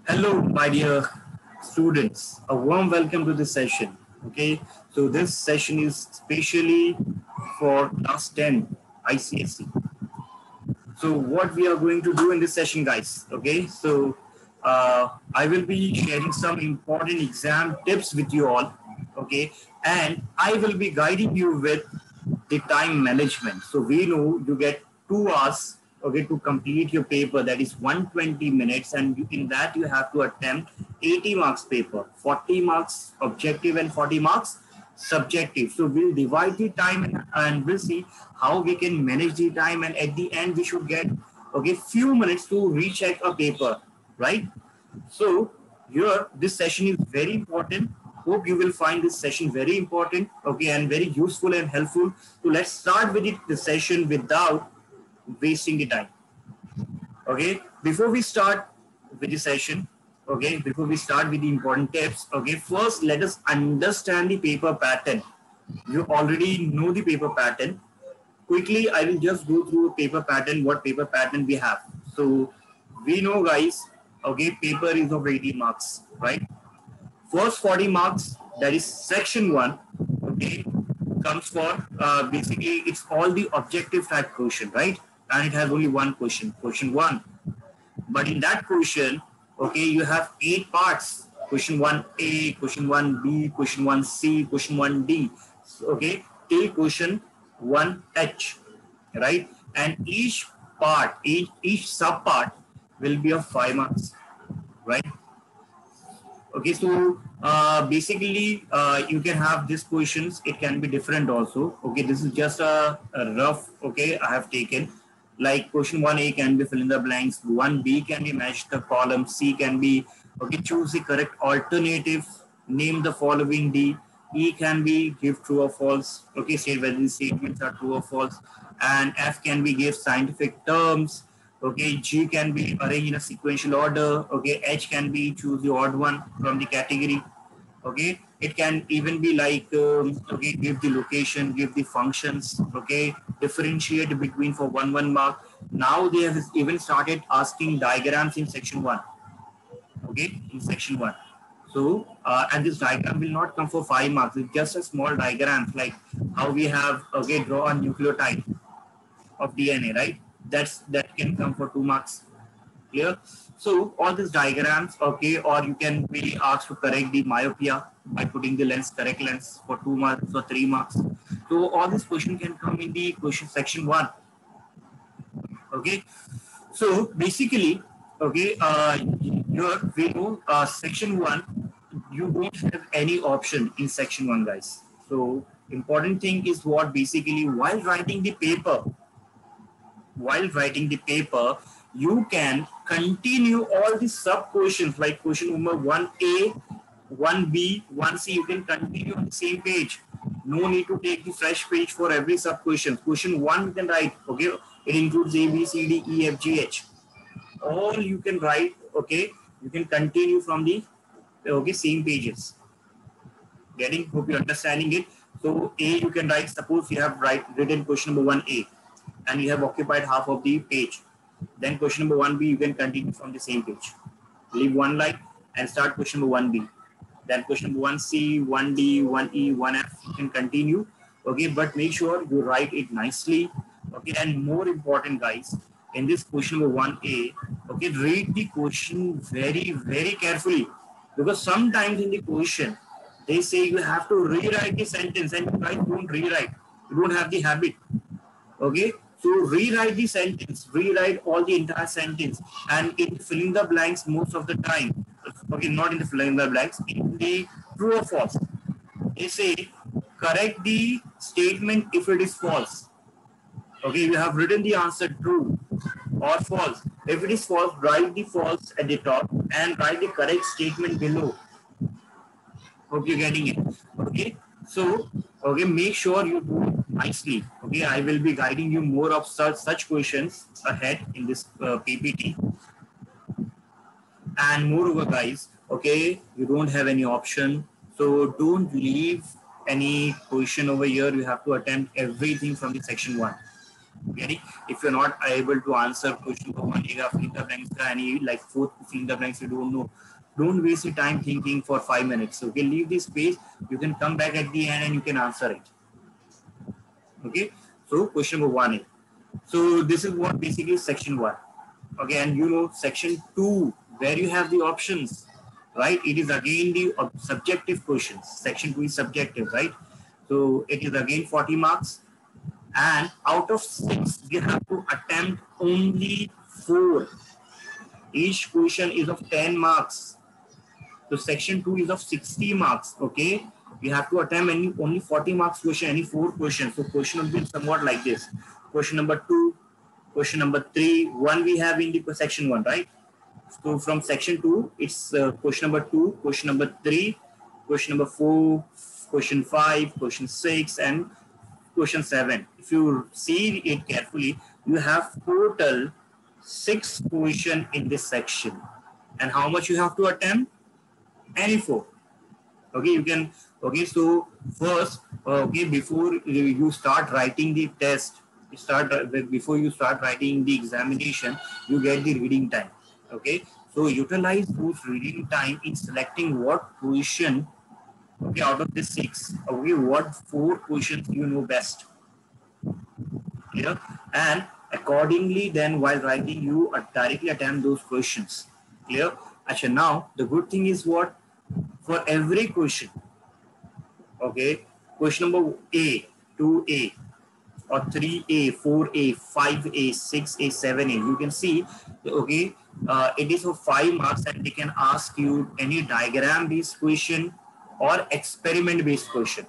Hello, my dear students. A warm welcome to this session. Okay, so this session is specially for class 10 ICSE. So, what we are going to do in this session, guys? Okay, so I will be sharing some important exam tips with you all. Okay, and I will be guiding you with the time management. So we know you get 2 hours, okay, to complete your paper. That is 120 minutes, and in that you have to attempt 80 marks paper, 40 marks objective and 40 marks subjective. So we'll divide the time and we'll see how we can manage the time. And at the end, we should get few minutes to recheck a paper, right? So here, this session is very important. Hope you will find this session very important, okay, and very useful and helpful. So let's start with the session without wasting the time. Okay, before we start with the session, okay, before we start with the important tips, okay, first let us understand the paper pattern. You already know the paper pattern. Quickly, I will just go through a paper pattern, what paper pattern we have. So we know, guys, okay, paper is of 80 marks, right? First 40 marks, that is section 1, okay, comes for basically it's all the objective type question, right? And it has only one question, question 1. But in that question, okay, you have 8 parts. Question 1A, question 1B, question 1C, question 1D, okay, till question 1H, right? And each part, each sub part will be of 5 marks, right? Okay, so basically you can have these questions. It can be different also. Okay, this is just a rough. Okay, I have taken like question 1A can be fill in the blanks. 1B can be match the column. C can be okay, choose the correct alternative. Name the following. D. E can be give true or false. Okay, state whether the statements are true or false. And F can be give scientific terms. Okay, G can be arranged in a sequential order. Okay, H can be choose the odd one from the category. Okay, it can even be like okay, give the location, give the functions. Okay, differentiate between for one mark. Now they have even started asking diagrams in section 1. Okay, in section 1. So and this diagram will not come for 5 marks. It's just a small diagram like how we have okay, draw a nucleotide of DNA, right? That can come for 2 marks. Clear? So all these diagrams, okay, or you can be asked to correct the myopia by putting the lens, correct lens for 2 marks or 3 marks. So all this question can come in the question section 1. Okay. So basically, okay, here we know section 1, you don't have any option in section 1, guys. So important thing is what basically while writing the paper, you can continue all the sub questions like question number 1A, 1B, 1C. You can continue on the same page. No need to take the fresh page for every sub question. Question 1 you can write, okay, it includes A, B, C, D, E, F, G, H. All you can write, okay, you can continue from the okay same pages. Getting, hope you're understanding it. So A you can write, suppose you have written question number 1A and you have occupied half of the page. Then question number 1B, you can continue from the same page. Leave one line and start question number 1B. Then question number 1C, 1D, 1E, 1F, you can continue. Okay, but make sure you write it nicely. Okay, and more important, guys, in this question number 1A, okay, read the question very, very carefully. Because sometimes in the question, they say you have to rewrite the sentence and you guys don't rewrite. You don't have the habit. Okay, so rewrite the sentence, rewrite all the entire sentence, and in filling the blanks most of the time, okay, not in the filling the blanks, in the true or false, they say correct the statement if it is false. Okay, you have written the answer true or false. If it is false, write the false at the top and write the correct statement below. Hope you're getting it. Okay, so okay, make sure you do it nicely. Okay, I will be guiding you more of such questions ahead in this PPT. And moreover, guys, okay, you don't have any option, so don't leave any question over here. You have to attempt everything from the section 1. Getting? If you're not able to answer question number one, fill in the blanks, any like fourth fill in the blanks you don't know, don't waste your time thinking for 5 minutes. Okay, leave this page. You can come back at the end and you can answer it. Okay, so question number one. So this is what basically section one. Okay, and you know section two, where you have the options, right? It is again the subjective questions. Section two is subjective, right? So it is again 40 marks, and out of 6 you have to attempt only 4. Each question is of 10 marks. So section 2 is of 60 marks. Okay, you have to attempt only 40 marks question, any 4 questions. So question will be somewhat like this: question number 2, question number 3, 1 we have in the section 1, right? So from section 2 it's question number 2, question number 3, question number 4, question 5, question 6 and question 7. If you see it carefully, you have total 6 questions in this section. And how much you have to attempt? Any 4. Okay, you can. Okay, so first, okay, before you start writing the test, before you start writing the examination, you get the reading time. Okay, so utilize those reading time in selecting what question. Okay, out of the 6, okay, what 4 questions you know best. Clear? And accordingly, then while writing, you directly attempt those questions. Clear? Actually, now the good thing is what? For every question, okay, question number A, 2A, or 3A, 4A, 5A, 6A, 7A, you can see, okay, it is for 5 marks and they can ask you any diagram-based question or experiment-based question.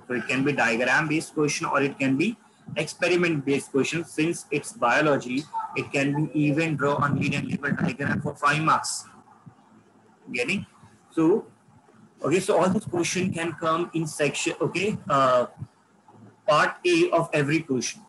So it can be diagram-based question or it can be experiment-based question. Since it's biology, it can be even draw on lead and label diagram for 5 marks. Getting? So, okay, so all this question can come in section, okay, part A of every question.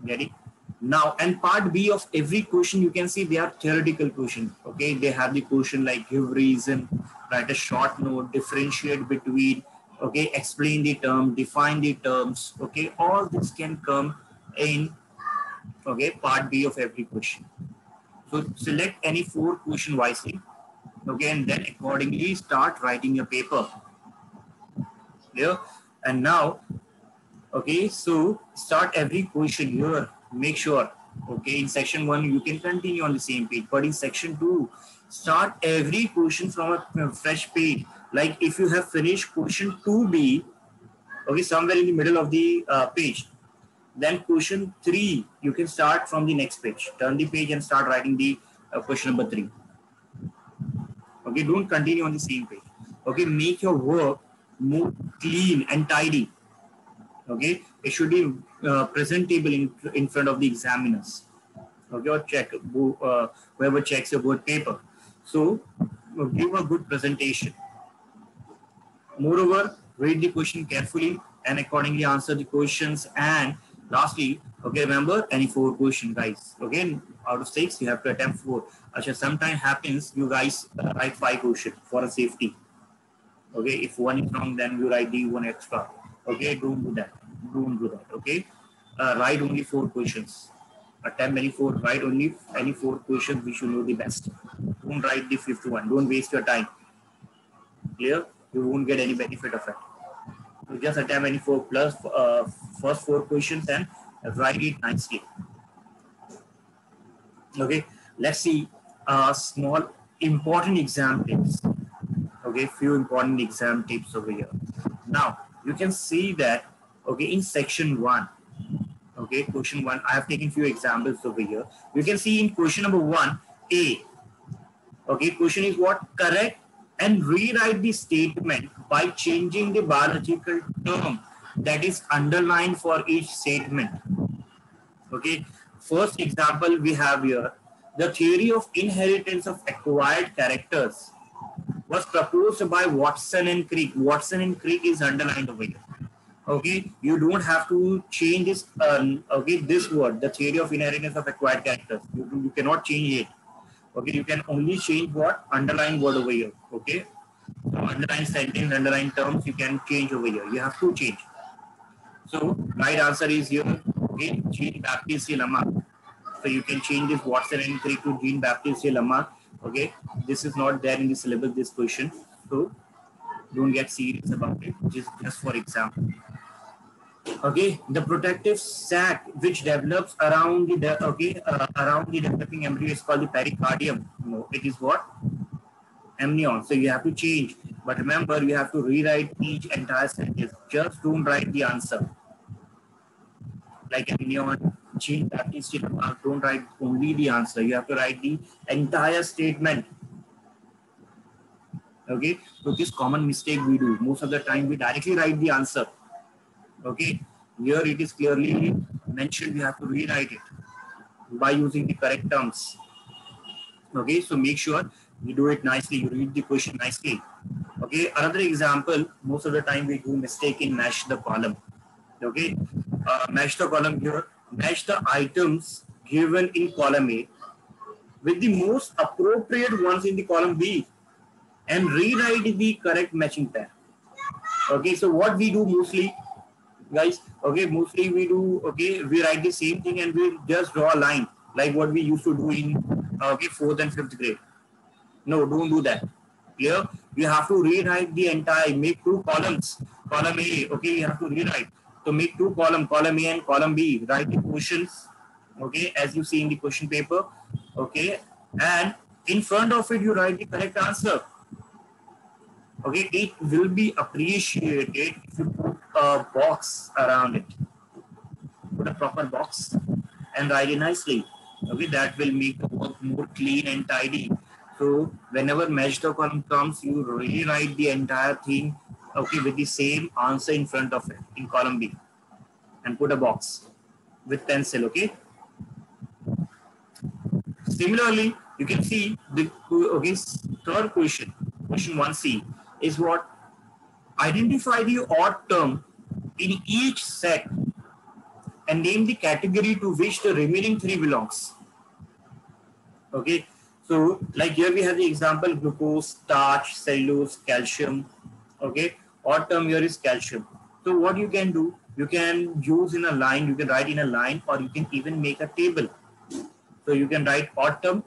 Getting? Now, and part B of every question, you can see they are theoretical questions. Okay, they have the question like give reason, write a short note, differentiate between, okay, explain the term, define the terms. Okay, all this can come in, okay, part B of every question. So select any 4 question wisely. Okay, and then accordingly start writing your paper. Clear? And now, okay, so start every question here. Make sure, okay, in section 1 you can continue on the same page, but in section 2 start every question from a fresh page. Like if you have finished question 2B, okay, somewhere in the middle of the page, then question 3 you can start from the next page. Turn the page and start writing the question number 3. Okay, don't continue on the same page. Okay, make your work more clean and tidy. Okay, it should be presentable in front of the examiners. Okay, or check whoever checks your board paper. So give a good presentation. Moreover, read the question carefully and accordingly answer the questions. And lastly, okay, remember any 4 questions, guys. Okay, out of 6 you have to attempt 4. Actually, sometimes happens you guys write 5 questions for a safety. Okay, if 1 is wrong, then you write the 1 extra. Okay, don't do that. Don't do that. Okay, write only 4 questions. Attempt any 4. Write only any 4 questions which you know the best. Don't write the 5th one. Don't waste your time. Clear? You won't get any benefit of it. You just attempt any 4 plus first 4 questions and write it nicely. Okay, let's see small important exam tips. Okay, few important exam tips over here. Now you can see that, okay, in section 1, okay, question 1, I have taken few examples over here. You can see in question number 1A, okay, question is what? Correct and rewrite the statement by changing the biological term that is underlined for each statement. Okay, first example we have here, the theory of inheritance of acquired characters was proposed by Watson and Crick. Watson and Crick is underlined over here. Okay, you don't have to change this. Okay, this word, the theory of inheritance of acquired characters. You cannot change it. Okay, you can only change what? Underline word over here. Okay, so underline sentence, underline terms, you can change over here. You have to change. So right answer is here. Okay, Jean Baptiste Lamarck. So you can change this Watson and Crick to Jean Baptiste Lamarck. Okay, this is not there in the syllabus, this question. So don't get serious about it, just for example. Okay, the protective sac which develops around the around the developing embryo is called the pericardium. No, it is what? Amnion. So you have to change, but remember you have to rewrite each entire sentence. Just don't write the answer like amnion, Jean Baptiste Lamarck. Don't write only the answer. You have to write the entire statement. Okay, so this common mistake we do. Most of the time we directly write the answer. Okay, here it is clearly mentioned. We have to rewrite it by using the correct terms. Okay, so make sure you do it nicely. You read the question nicely. Okay, another example. Most of the time we do mistake in match the column. Okay, match the column here. Match the items given in column A with the most appropriate ones in the column B, and rewrite the correct matching pair. Okay, so what we do mostly, guys, okay, mostly we do, okay, we write the same thing and we just draw a line like what we used to do in, okay, 4th and 5th grade. No, don't do that. Clear? You have to rewrite the entire, make two columns. Column A, okay, you have to rewrite. So make two column A and column B. Write the questions, okay, as you see in the question paper, okay, and in front of it you write the correct answer. Okay, it will be appreciated if you put a box around it. Put a proper box and write it nicely. Okay, that will make the work more clean and tidy. So whenever match the column comes, you rewrite the entire thing, okay, with the same answer in front of it in column B, and put a box with pencil. Okay. Similarly, you can see the third question, question 1C, is what? Identify the odd term in each set and name the category to which the remaining three belongs. Okay, so like here we have the example: glucose, starch, cellulose, calcium. Okay, odd term here is calcium. So what you can do, you can use in a line, you can write in a line, or you can even make a table. So you can write odd term,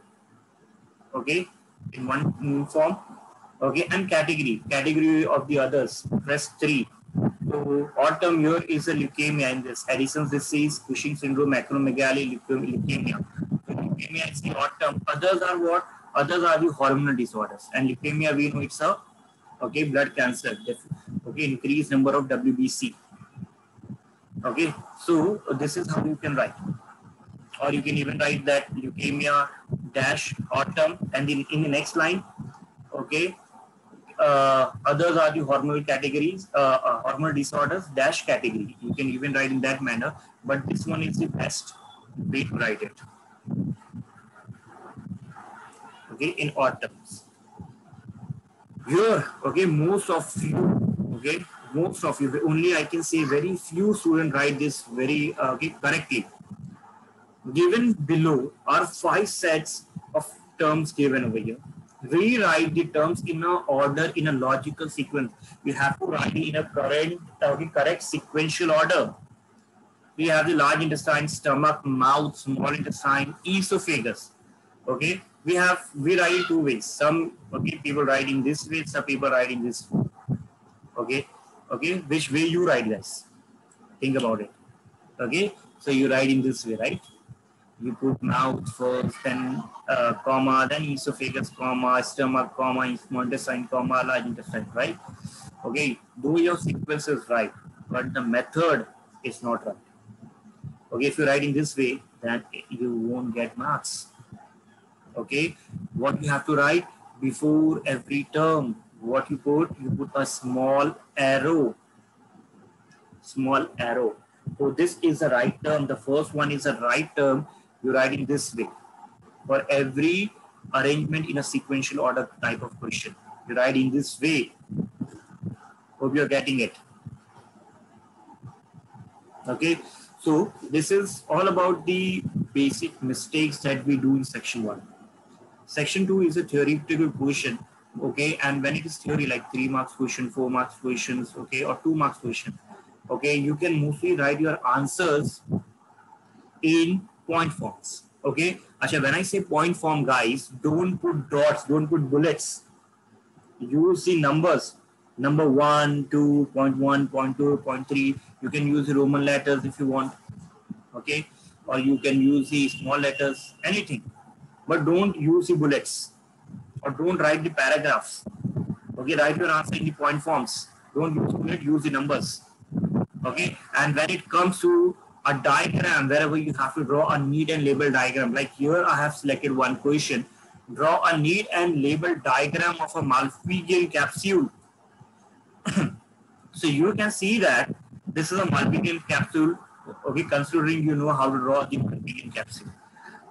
okay, in one form, okay, and category of the others. Press 3. So odd term here is a leukemia in this Addison's disease, Cushing syndrome, acromegaly, leukemia. So leukemia is the odd term. Others are what? Others are the hormonal disorders, and leukemia we know it's a, okay, blood cancer. Okay, increased number of WBC. Okay, so this is how you can write. Or you can even write that leukemia dash odd term, and in the next line, okay, others are the hormonal categories, hormonal disorders dash category. You can even write in that manner, but this one is the best way to write it. Okay, in odd terms. Here, okay, most of you, only I can say very few students write this very correctly. Given below are 5 sets of terms given over here. Rewrite the terms in an order, in a logical sequence. You have to write it in a correct sequential order. We have the large intestine, stomach, mouth, small intestine, esophagus. Okay, we write in 2 ways. Some people write in this way, some people write in this way. Okay, which way you write, guys? Think about it. Okay, so you write in this way, right? You put mouth first, then comma, then esophagus, comma, stomach, comma, small intestine, comma, large intestine, right? Okay, do your sequence is right, but the method is not right. Okay, if you write in this way, then you won't get marks. Okay, what you have to write before every term, what you put a small arrow. Small arrow. So this is the right term. The first one is the right term. You write in this way. For every arrangement in a sequential order type of question, you write in this way. Hope you're getting it. Okay, so this is all about the basic mistakes that we do in section 1. Section 2 is a theoretical question. Okay, and when it is theory, like 3 marks question, 4 marks questions, okay, or 2 marks question, okay, you can mostly write your answers in point forms. Okay. Asha, when I say point form, guys, don't put dots, don't put bullets. Use the numbers. Number 1, 2, 0.1, 0.2, 0.3. You can use the Roman letters if you want. Okay. Or you can use the small letters, anything. But don't use the bullets. Or don't write the paragraphs. Okay. Write your answer in the point forms. Don't use bullet, use the numbers. Okay. And when it comes to a diagram, wherever you have to draw a need and label diagram, like here I have selected one question. Draw a need and label diagram of a Malpighian capsule. So you can see that this is a Malpighian capsule. Okay, considering you know how to draw the Malpighian capsule.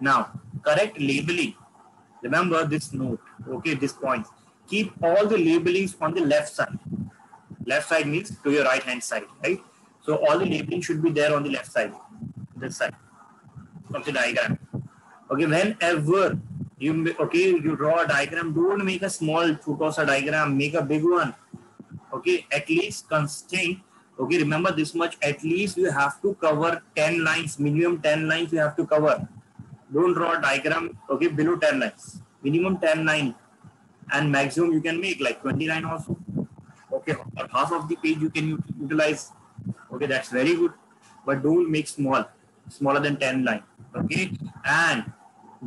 Now, correct labeling. Remember this note. Okay, this point. Keep all the labelings on the left side. Left side means to your right hand side, right? So all the labeling should be there on the left side, this side of the diagram. Okay, whenever you draw a diagram, don't make a small Futosa diagram, make a big one. Okay, at least constraint. Okay, remember this much, at least you have to cover 10 lines, minimum 10 lines you have to cover. Don't draw a diagram, okay, below 10 lines, minimum 10 lines, and maximum you can make like 29 also. Okay, half of the page you can utilize. Okay, that's very good, but don't make smaller than 10 line. Okay, and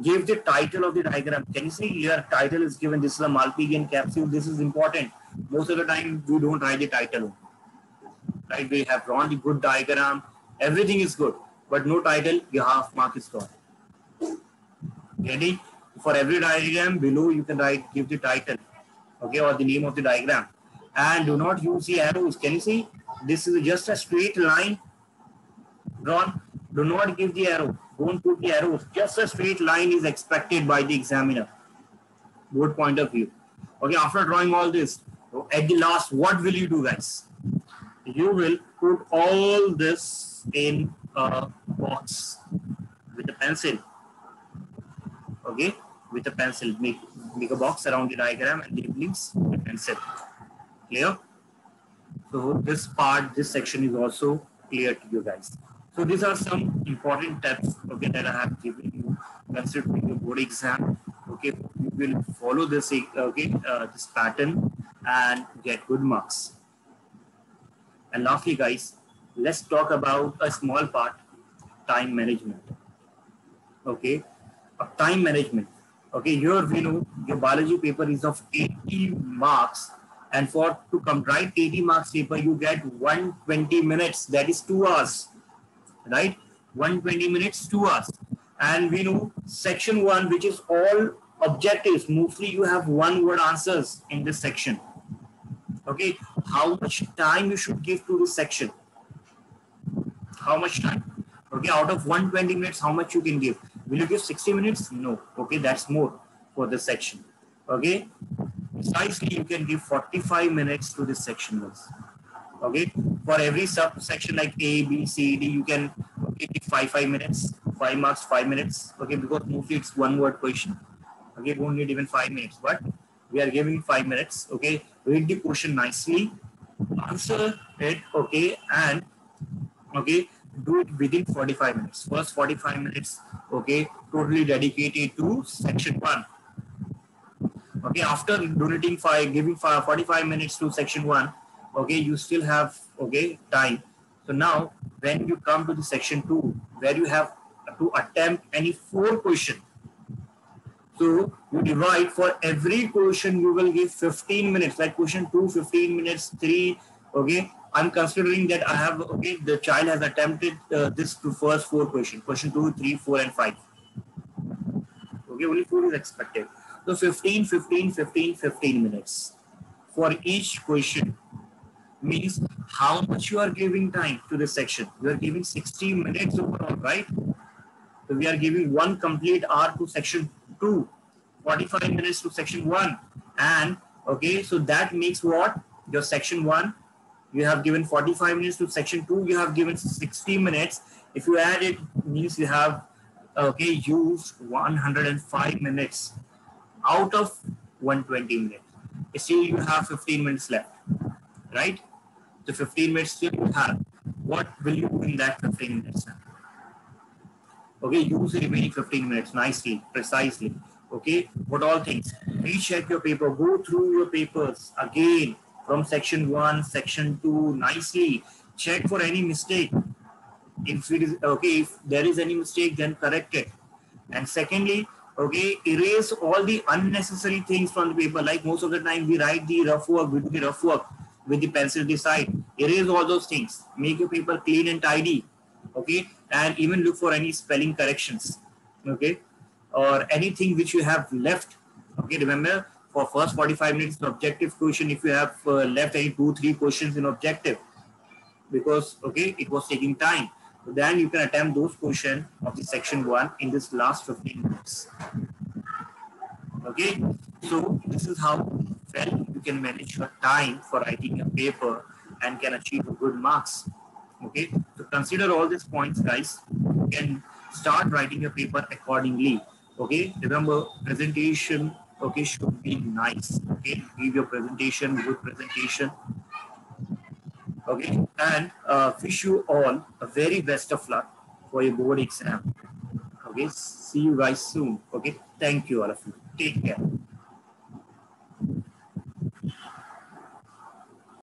give the title of the diagram. Can you see here title is given, this is a Malpighian capsule. This is important. Most of the time we don't write the title, right? We have drawn the good diagram, everything is good, but no title, your half mark is gone. Ready? For every diagram below you can write, give the title, okay, or the name of the diagram. And do not use the arrows. Can you see? This is just a straight line drawn. Do not give the arrow. Don't put the arrows. Just a straight line is expected by the examiner. Good point of view. Okay, after drawing all this, at the last, what will you do, guys? You will put all this in a box with a pencil. Okay, with a pencil. Make a box around the diagram and labelings with a pencil. Clear? So this part, this section is also clear to you guys. So these are some important tips, okay, that I have given you considering your board exam. Okay, you will follow this, okay, this pattern and get good marks. And lastly, guys, let's talk about a small part, time management. Okay, time management. Okay, here we know your biology paper is of 80 marks. And for to write 80 marks paper, you get 120 minutes. That is 2 hours, right? 120 minutes, 2 hours. And we know section 1, which is all objectives. Mostly you have one-word answers in this section. Okay, how much time you should give to this section? How much time? Okay, out of 120 minutes, how much you can give? Will you give 60 minutes? No. Okay, that's more for this section. Okay. Precisely, you can give 45 minutes to this section. Okay, for every subsection like A, B, C, D, you can give 5 minutes, 5 marks, 5 minutes. Okay, because mostly it's one word question. Okay, you won't need even 5 minutes, but we are giving 5 minutes. Okay, read the question nicely, answer it. Okay, and okay, do it within 45 minutes. First 45 minutes, okay, totally dedicated to section 1. Okay, after donating giving 45 minutes to section 1, okay, you still have, okay, time. So now when you come to the section 2, where you have to attempt any 4 questions, so you divide, for every question you will give 15 minutes, like question 2, 15 minutes, 3, okay. I'm considering that I have, okay, the child has attempted this to first 4 questions, question 2, 3, 4, and 5. Okay, only 4 is expected. So 15, 15, 15, 15 minutes for each question means how much you are giving time to this section. You are giving 60 minutes overall, right? So we are giving 1 complete hour to section 2, 45 minutes to section 1. And okay, so that makes what? Your section 1, you have given 45 minutes to section 2, you have given 60 minutes. If you add it, means you have, okay, used 105 minutes out of 120 minutes. Still you have 15 minutes left, right? So 15 minutes still you have. What will you do in that 15 minutes? Okay, use the remaining 15 minutes nicely, precisely. Okay, what all things? Recheck your paper, go through your papers again from section 1, section 2, nicely. Check for any mistake. If it is okay, if there is any mistake, then correct it. And secondly, okay, erase all the unnecessary things from the paper. Like most of the time, we write the rough work, we do the rough work with the pencil at the side. Erase all those things. Make your paper clean and tidy. Okay, and even look for any spelling corrections. Okay, or anything which you have left. Okay, remember for first 45 minutes objective question, if you have left any 2-3 questions in objective, because okay, it was taking time, then you can attempt those questions of the section 1 in this last 15 minutes. Okay, so this is how well you can manage your time for writing a paper and can achieve good marks. Okay, so consider all these points, guys. You can start writing your paper accordingly. Okay, remember presentation, okay, should be nice. Okay, give your presentation, good presentation. Okay, and wish you all a very best of luck for your board exam. Okay, see you guys soon. Okay, thank you all of you. Take care.